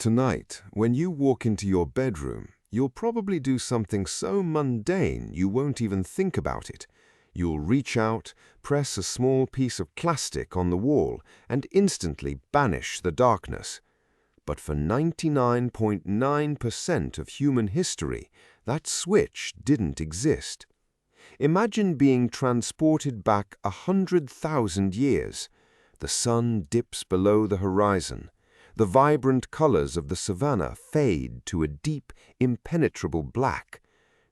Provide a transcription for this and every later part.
Tonight, when you walk into your bedroom, you'll probably do something so mundane you won't even think about it. You'll reach out, press a small piece of plastic on the wall, and instantly banish the darkness. But for 99.9% of human history, that switch didn't exist. Imagine being transported back 100,000 years. The sun dips below the horizon. The vibrant colors of the savanna fade to a deep, impenetrable black.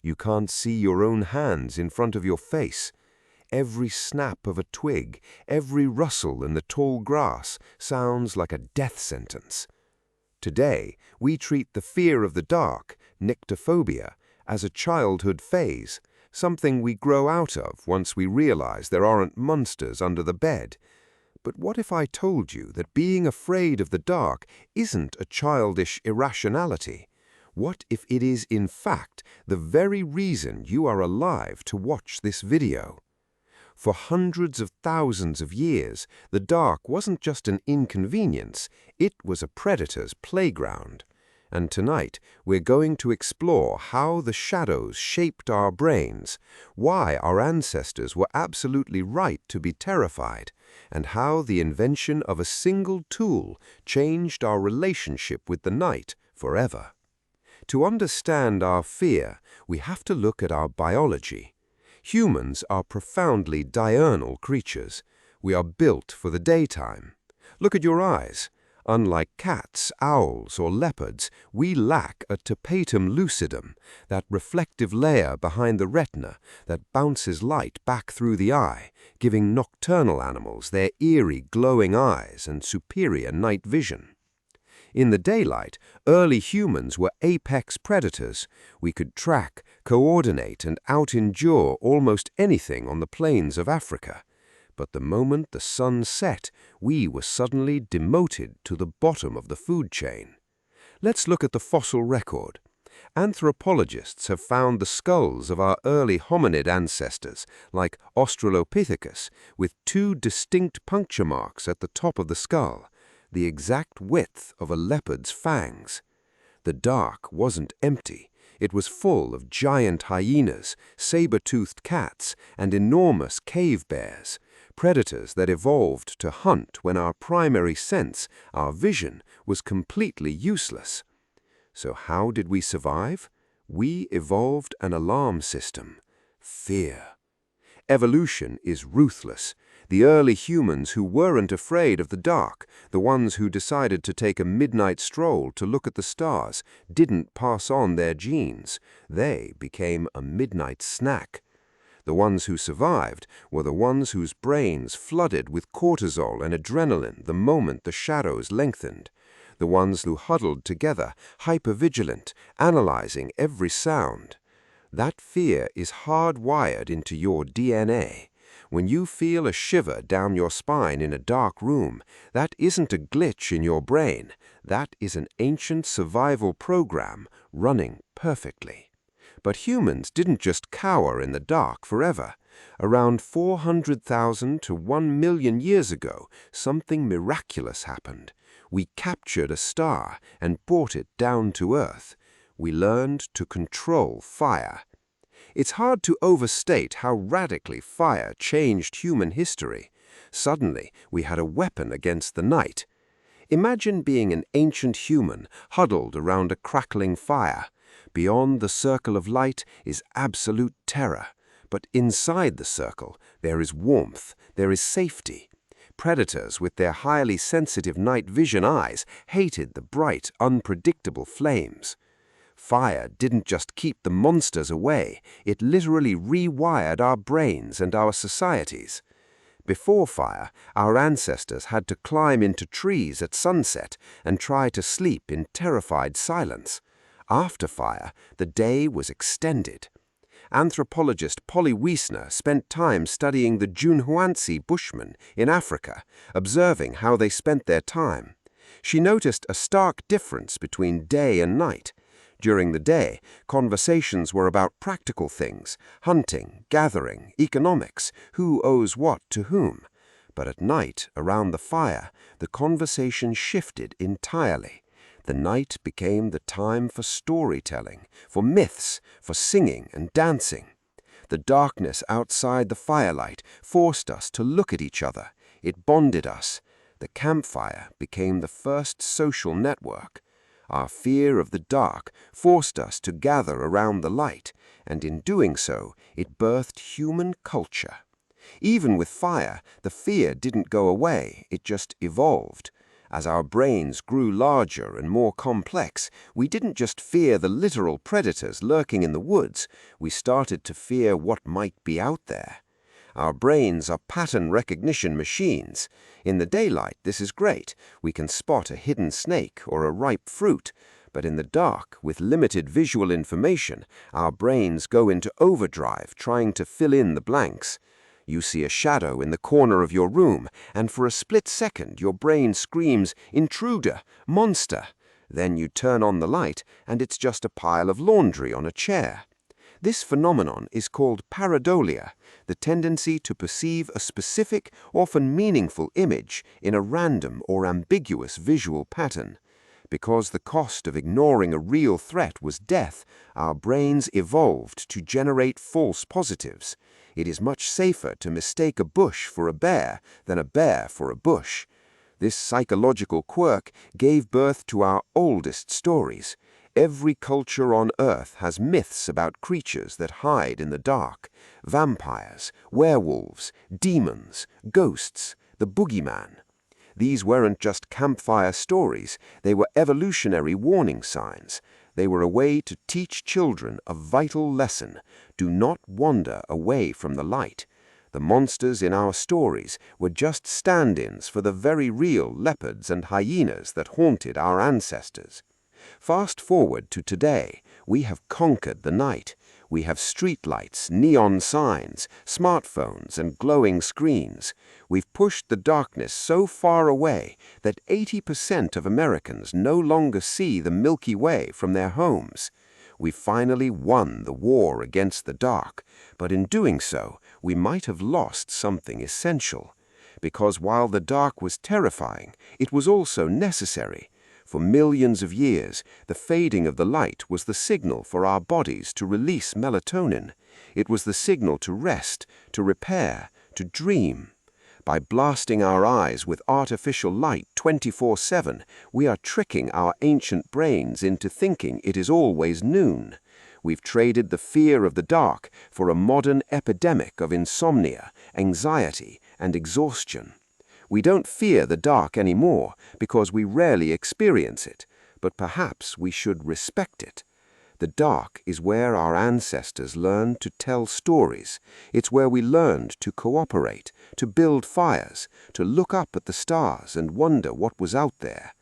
You can't see your own hands in front of your face. Every snap of a twig, every rustle in the tall grass sounds like a death sentence. Today, we treat the fear of the dark, nyctophobia, as a childhood phase, something we grow out of once we realize there aren't monsters under the bed. But what if I told you that being afraid of the dark isn't a childish irrationality? What if it is, in fact, the very reason you are alive to watch this video? For hundreds of thousands of years, the dark wasn't just an inconvenience, it was a predator's playground. And tonight, we're going to explore how the shadows shaped our brains, why our ancestors were absolutely right to be terrified, and how the invention of a single tool changed our relationship with the night forever. To understand our fear, we have to look at our biology. Humans are profoundly diurnal creatures. We are built for the daytime. Look at your eyes. Unlike cats, owls, or leopards, we lack a tapetum lucidum, that reflective layer behind the retina that bounces light back through the eye, giving nocturnal animals their eerie, glowing eyes and superior night vision. In the daylight, early humans were apex predators. We could track, coordinate, and out-endure almost anything on the plains of Africa. But the moment the sun set, we were suddenly demoted to the bottom of the food chain. Let's look at the fossil record. Anthropologists have found the skulls of our early hominid ancestors, like Australopithecus, with two distinct puncture marks at the top of the skull, the exact width of a leopard's fangs. The dark wasn't empty. It was full of giant hyenas, saber-toothed cats, and enormous cave bears, predators that evolved to hunt when our primary sense, our vision, was completely useless. So how did we survive? We evolved an alarm system: fear. Evolution is ruthless. The early humans who weren't afraid of the dark, the ones who decided to take a midnight stroll to look at the stars, didn't pass on their genes. They became a midnight snack. The ones who survived were the ones whose brains flooded with cortisol and adrenaline the moment the shadows lengthened. The ones who huddled together, hypervigilant, analyzing every sound. That fear is hardwired into your DNA. When you feel a shiver down your spine in a dark room, that isn't a glitch in your brain. That is an ancient survival program running perfectly. But humans didn't just cower in the dark forever. Around 400,000 to 1 million years ago, something miraculous happened. We captured a star and brought it down to Earth. We learned to control fire. It's hard to overstate how radically fire changed human history. Suddenly, we had a weapon against the night. Imagine being an ancient human huddled around a crackling fire. Beyond the circle of light is absolute terror. But inside the circle, there is warmth, there is safety. Predators with their highly sensitive night vision eyes hated the bright, unpredictable flames. Fire didn't just keep the monsters away, it literally rewired our brains and our societies. Before fire, our ancestors had to climb into trees at sunset and try to sleep in terrified silence. After fire, the day was extended. Anthropologist Polly Wiesner spent time studying the Junhuanzi Bushmen in Africa, observing how they spent their time. She noticed a stark difference between day and night. During the day, conversations were about practical things: hunting, gathering, economics, who owes what to whom. But at night, around the fire, the conversation shifted entirely. The night became the time for storytelling, for myths, for singing and dancing. The darkness outside the firelight forced us to look at each other. It bonded us. The campfire became the first social network. Our fear of the dark forced us to gather around the light, and in doing so, it birthed human culture. Even with fire, the fear didn't go away, it just evolved. As our brains grew larger and more complex, we didn't just fear the literal predators lurking in the woods, we started to fear what might be out there. Our brains are pattern recognition machines. In the daylight, this is great. We can spot a hidden snake or a ripe fruit. But in the dark, with limited visual information, our brains go into overdrive trying to fill in the blanks. You see a shadow in the corner of your room, and for a split second your brain screams, "Intruder! Monster!" Then you turn on the light, and it's just a pile of laundry on a chair. This phenomenon is called pareidolia, the tendency to perceive a specific, often meaningful image in a random or ambiguous visual pattern. Because the cost of ignoring a real threat was death, our brains evolved to generate false positives. It is much safer to mistake a bush for a bear than a bear for a bush. This psychological quirk gave birth to our oldest stories. Every culture on Earth has myths about creatures that hide in the dark. Vampires, werewolves, demons, ghosts, the boogeyman. These weren't just campfire stories, they were evolutionary warning signs. They were a way to teach children a vital lesson: do not wander away from the light. The monsters in our stories were just stand-ins for the very real leopards and hyenas that haunted our ancestors. Fast forward to today, we have conquered the night. We have streetlights, neon signs, smartphones, and glowing screens. We've pushed the darkness so far away that 80% of Americans no longer see the Milky Way from their homes. We've finally won the war against the dark, but in doing so, we might have lost something essential. Because while the dark was terrifying, it was also necessary. For millions of years, the fading of the light was the signal for our bodies to release melatonin. It was the signal to rest, to repair, to dream. By blasting our eyes with artificial light 24/7, we are tricking our ancient brains into thinking it is always noon. We've traded the fear of the dark for a modern epidemic of insomnia, anxiety, and exhaustion. We don't fear the dark anymore because we rarely experience it, but perhaps we should respect it. The dark is where our ancestors learned to tell stories. It's where we learned to cooperate, to build fires, to look up at the stars and wonder what was out there.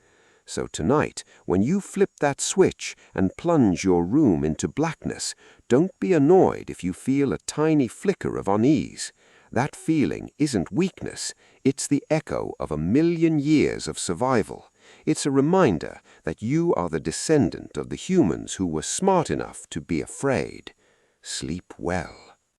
So tonight, when you flip that switch and plunge your room into blackness, don't be annoyed if you feel a tiny flicker of unease. That feeling isn't weakness, it's the echo of 1,000,000 years of survival. It's a reminder that you are the descendant of the humans who were smart enough to be afraid. Sleep well.